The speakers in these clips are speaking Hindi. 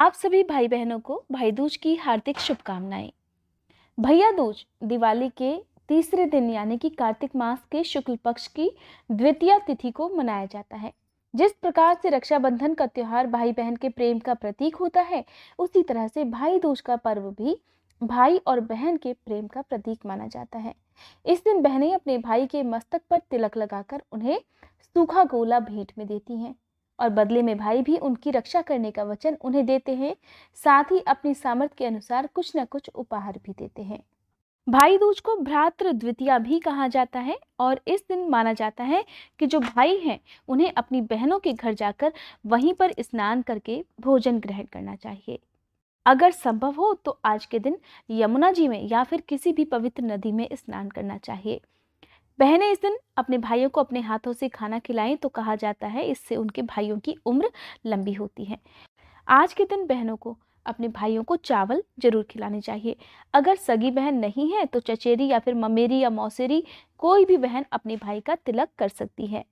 आप सभी भाई बहनों को भाई दूज की हार्दिक शुभकामनाएं। भैया दूज दिवाली के तीसरे दिन यानी कि कार्तिक मास के शुक्ल पक्ष की द्वितीया तिथि को मनाया जाता है। जिस प्रकार से रक्षाबंधन का त्योहार भाई बहन के प्रेम का प्रतीक होता है, उसी तरह से भाई दूज का पर्व भी भाई और बहन के प्रेम का प्रतीक माना जाता है। इस दिन बहनें अपने भाई के मस्तक पर तिलक लगाकर उन्हें सूखा गोला भेंट में देती हैं और बदले में भाई भी उनकी रक्षा करने का वचन उन्हें देते हैं। साथ ही अपनी सामर्थ्य के अनुसार कुछ न कुछ उपहार भी देते हैं। भाई दूज को भ्रातृ द्वितीया भी कहा जाता है और इस दिन माना जाता है कि जो भाई हैं उन्हें अपनी बहनों के घर जाकर वहीं पर स्नान करके भोजन ग्रहण करना चाहिए। अगर संभव हो तो आज के दिन यमुना जी में या फिर किसी भी पवित्र नदी में स्नान करना चाहिए। बहनें इस दिन अपने भाइयों को अपने हाथों से खाना खिलाएं तो कहा जाता है इससे उनके भाइयों की उम्र लंबी होती है। आज के दिन बहनों को अपने भाइयों को चावल जरूर खिलाने चाहिए। अगर सगी बहन नहीं है तो चचेरी या फिर ममेरी या मौसेरी कोई भी बहन अपने भाई का तिलक कर सकती है।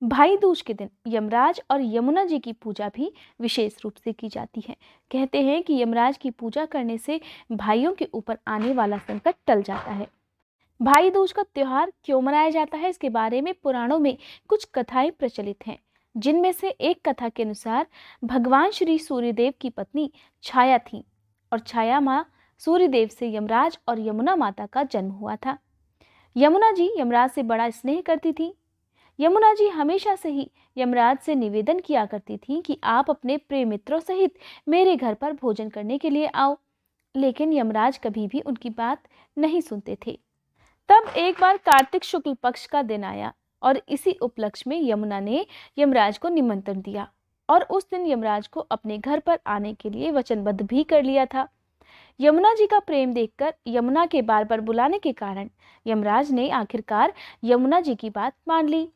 भाई दूज के दिन यमराज और यमुना जी की पूजा भी विशेष रूप से की जाती है। कहते हैं कि यमराज की पूजा करने से भाइयों के ऊपर आने वाला संकट टल जाता है। भाई दूज का त्योहार क्यों मनाया जाता है, इसके बारे में पुराणों में कुछ कथाएं प्रचलित हैं, जिनमें से एक कथा के अनुसार भगवान श्री सूर्यदेव की पत्नी छाया थी और छाया माँ सूर्यदेव से यमराज और यमुना माता का जन्म हुआ था। यमुना जी यमराज से बड़ा स्नेह करती थी। यमुना जी हमेशा से ही यमराज से निवेदन किया करती थी कि आप अपने प्रिय मित्रों सहित मेरे घर पर भोजन करने के लिए आओ, लेकिन यमराज कभी भी उनकी बात नहीं सुनते थे। तब एक बार कार्तिक शुक्ल पक्ष का दिन आया और इसी उपलक्ष्य में यमुना ने यमराज को निमंत्रण दिया और उस दिन यमराज को अपने घर पर आने के लिए वचनबद्ध भी कर लिया था। यमुना जी का प्रेम देखकर यमुना के बार बार बुलाने के कारण यमराज ने आखिरकार यमुना जी की बात मान ली।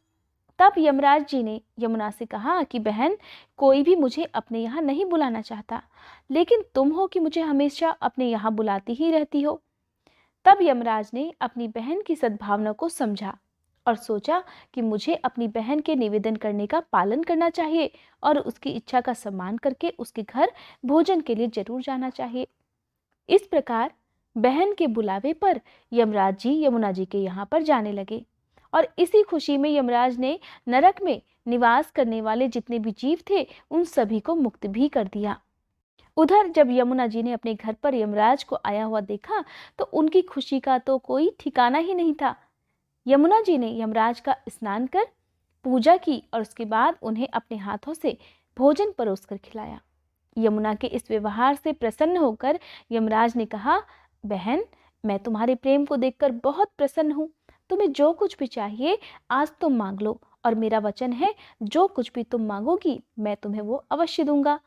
तब यमराज जी ने यमुना से कहा कि बहन, कोई भी मुझे अपने यहाँ नहीं बुलाना चाहता, लेकिन तुम हो कि मुझे हमेशा अपने यहाँ बुलाती ही रहती हो। तब यमराज ने अपनी बहन की सद्भावना को समझा और सोचा कि मुझे अपनी बहन के निवेदन करने का पालन करना चाहिए और उसकी इच्छा का सम्मान करके उसके घर भोजन के लिए जरूर जाना चाहिए। इस प्रकार बहन के बुलावे पर यमराज जी यमुना जी के यहाँ पर जाने लगे और इसी खुशी में यमराज ने नरक में निवास करने वाले जितने भी जीव थे उन सभी को मुक्त भी कर दिया। उधर जब यमुना जी ने अपने घर पर यमराज को आया हुआ देखा तो उनकी खुशी का तो कोई ठिकाना ही नहीं था। यमुना जी ने यमराज का स्नान कर पूजा की और उसके बाद उन्हें अपने हाथों से भोजन परोसकर खिलाया। यमुना के इस व्यवहार से प्रसन्न होकर यमराज ने कहा, बहन, मैं तुम्हारे प्रेम को देखकर बहुत प्रसन्न हूँ। तुम्हें जो कुछ भी चाहिए आज तुम मांग लो और मेरा वचन है जो कुछ भी तुम मांगोगी मैं तुम्हें वो अवश्य दूंगा।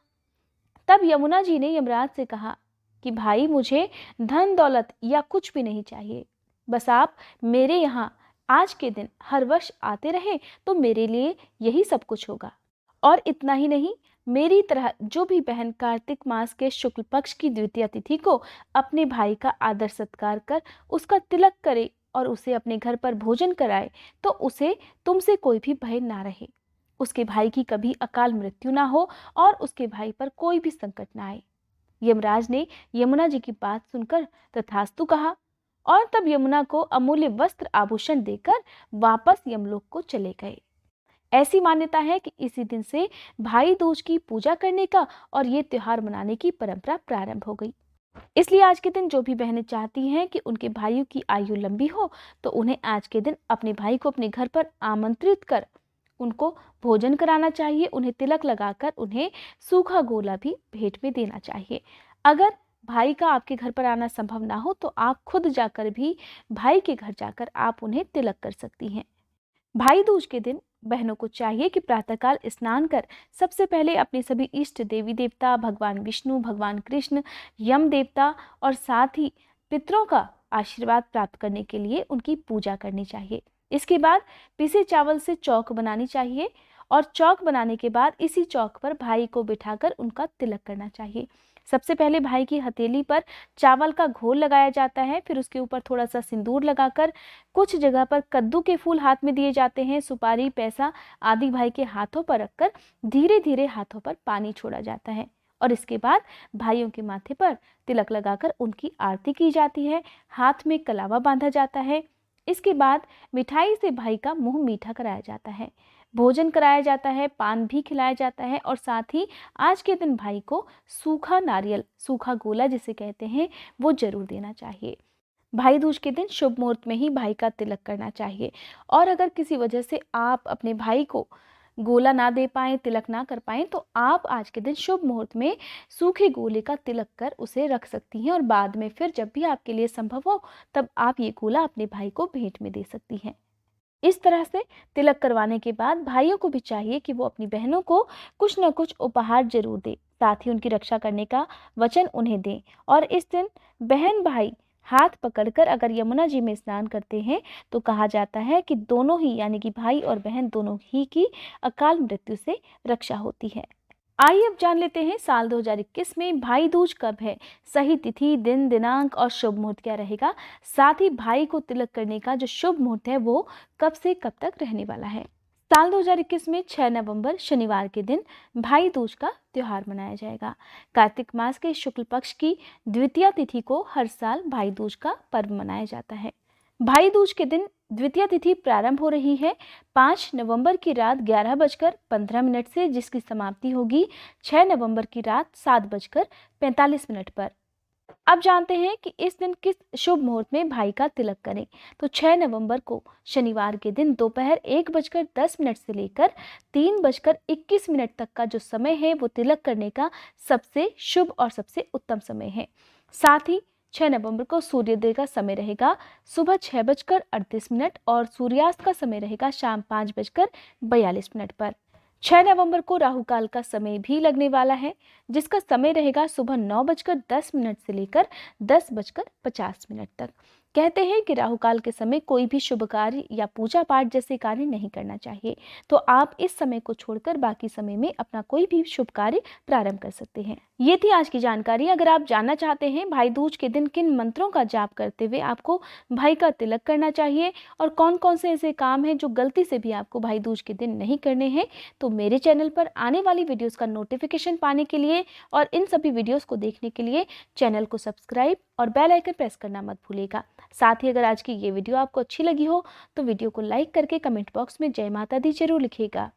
तब यमुना जी ने यमराज से कहा कि भाई, मुझे धन दौलत या कुछ भी नहीं चाहिए, बस आप मेरे यहाँ आज के दिन हर वर्ष आते रहे तो मेरे लिए यही सब कुछ होगा। और इतना ही नहीं, मेरी तरह जो भी बहन कार्तिक मास के शुक्ल पक्ष की द्वितीया तिथि को अपने भाई का आदर सत्कार कर उसका तिलक करे और उसे अपने घर पर भोजन कराए तो उसे तुमसे कोई भी भय ना रहे, उसके भाई की कभी अकाल मृत्यु ना हो और उसके भाई पर कोई भी संकट ना आए। यमराज ने यमुना जी की बात सुनकर तथास्तु कहा और तब यमुना को अमूल्य वस्त्र आभूषण देकर वापस यमलोक को चले गए। ऐसी मान्यता है कि इसी दिन से भाई दूज की पूजा करने का और ये त्योहार मनाने की परंपरा प्रारंभ हो गई। इसलिए आज के दिन जो भी बहनें चाहती हैं कि उनके भाइयों की आयु लंबी हो तो उन्हें आज के दिन अपने भाई को अपने घर पर आमंत्रित कर उनको भोजन कराना चाहिए, उन्हें तिलक लगाकर उन्हें सूखा गोला भी भेंट में देना चाहिए। अगर भाई का आपके घर पर आना संभव ना हो तो आप खुद जाकर भी भाई के घर जाकर आप उन्हें तिलक कर सकती हैं। भाई दूज के दिन बहनों को चाहिए कि प्रातःकाल स्नान कर सबसे पहले अपने सभी इष्ट देवी देवता, भगवान विष्णु, भगवान कृष्ण, यम देवता और साथ ही पितरों का आशीर्वाद प्राप्त करने के लिए उनकी पूजा करनी चाहिए। इसके बाद पिसे चावल से चौक बनानी चाहिए और चौक बनाने के बाद इसी चौक पर भाई को बिठाकर उनका तिलक करना चाहिए। सबसे पहले भाई की हथेली पर चावल का घोल लगाया जाता है, फिर उसके ऊपर थोड़ा सा सिंदूर लगाकर कुछ जगह पर कद्दू के फूल हाथ में दिए जाते हैं, सुपारी, पैसा आदि भाई के हाथों पर रखकर धीरे धीरे हाथों पर पानी छोड़ा जाता है और इसके बाद भाइयों के माथे पर तिलक लगाकर उनकी आरती की जाती है, हाथ में कलावा बांधा जाता है। इसके बाद मिठाई से भाई का मुंह मीठा कराया जाता है, भोजन कराया जाता है, पान भी खिलाया जाता है और साथ ही आज के दिन भाई को सूखा नारियल, सूखा गोला जिसे कहते हैं, वो जरूर देना चाहिए। भाई दूज के दिन शुभ मुहूर्त में ही भाई का तिलक करना चाहिए और अगर किसी वजह से आप अपने भाई को गोला ना दे पाएँ, तिलक ना कर पाएँ, तो आप आज के दिन शुभ मुहूर्त में सूखे गोले का तिलक कर उसे रख सकती हैं और बाद में फिर जब भी आपके लिए संभव हो तब आप ये गोला अपने भाई को भेंट में दे सकती हैं। इस तरह से तिलक करवाने के बाद भाइयों को भी चाहिए कि वो अपनी बहनों को कुछ न कुछ उपहार जरूर दें, साथ ही उनकी रक्षा करने का वचन उन्हें दें। और इस दिन बहन भाई हाथ पकड़कर अगर यमुना जी में स्नान करते हैं तो कहा जाता है कि दोनों ही यानी कि भाई और बहन दोनों ही की अकाल मृत्यु से रक्षा होती है। आइए अब जान लेते हैं साल 2021 में भाई दूज कब है, सही तिथि, दिन, दिनांक और शुभ मुहूर्त क्या रहेगा। साथ ही भाई को तिलक करने का जो शुभ मुहूर्त है वो कब से कब तक रहने वाला है। साल 2021 में 6 नवंबर शनिवार के दिन भाई दूज का त्योहार मनाया जाएगा। कार्तिक मास के शुक्ल पक्ष की द्वितीया तिथि को हर साल भाई दूज का पर्व मनाया जाता है। भाई दूज के दिन द्वितीय तिथि प्रारंभ हो रही है 5 नवंबर की रात 11:15 से, जिसकी समाप्ति होगी 6 नवंबर की रात 7:45 पर। अब जानते हैं कि इस दिन किस शुभ मुहूर्त में भाई का तिलक करें। तो 6 नवंबर को शनिवार के दिन दोपहर 1:10 से लेकर 3:21 तक का जो समय है वो तिलक करने का सबसे शुभ और सबसे उत्तम समय है। साथ ही 6 नवंबर को सूर्योदय का समय रहेगा सुबह 6:38 और सूर्यास्त का समय रहेगा शाम 5:42 पर। 6 नवंबर को राहु काल का समय भी लगने वाला है, जिसका समय रहेगा सुबह 9:10 से लेकर 10:50 तक। कहते हैं कि राहु काल के समय कोई भी शुभ कार्य या पूजा पाठ जैसे कार्य नहीं करना चाहिए, तो आप इस समय को छोड़कर बाकी समय में अपना कोई भी शुभ कार्य प्रारंभ कर सकते हैं। ये थी आज की जानकारी। अगर आप जानना चाहते हैं भाई दूज के दिन किन मंत्रों का जाप करते हुए आपको भाई का तिलक करना चाहिए और कौन कौन से ऐसे काम हैं जो गलती से भी आपको भाई दूज के दिन नहीं करने हैं, तो मेरे चैनल पर आने वाली वीडियोस का नोटिफिकेशन पाने के लिए और इन सभी वीडियोस को देखने के लिए चैनल को सब्सक्राइब और बेल आइकन प्रेस करना मत भूलिएगा। साथ ही अगर आज की ये वीडियो आपको अच्छी लगी हो तो वीडियो को लाइक करके कमेंट बॉक्स में जय माता दी जरूर लिखिएगा।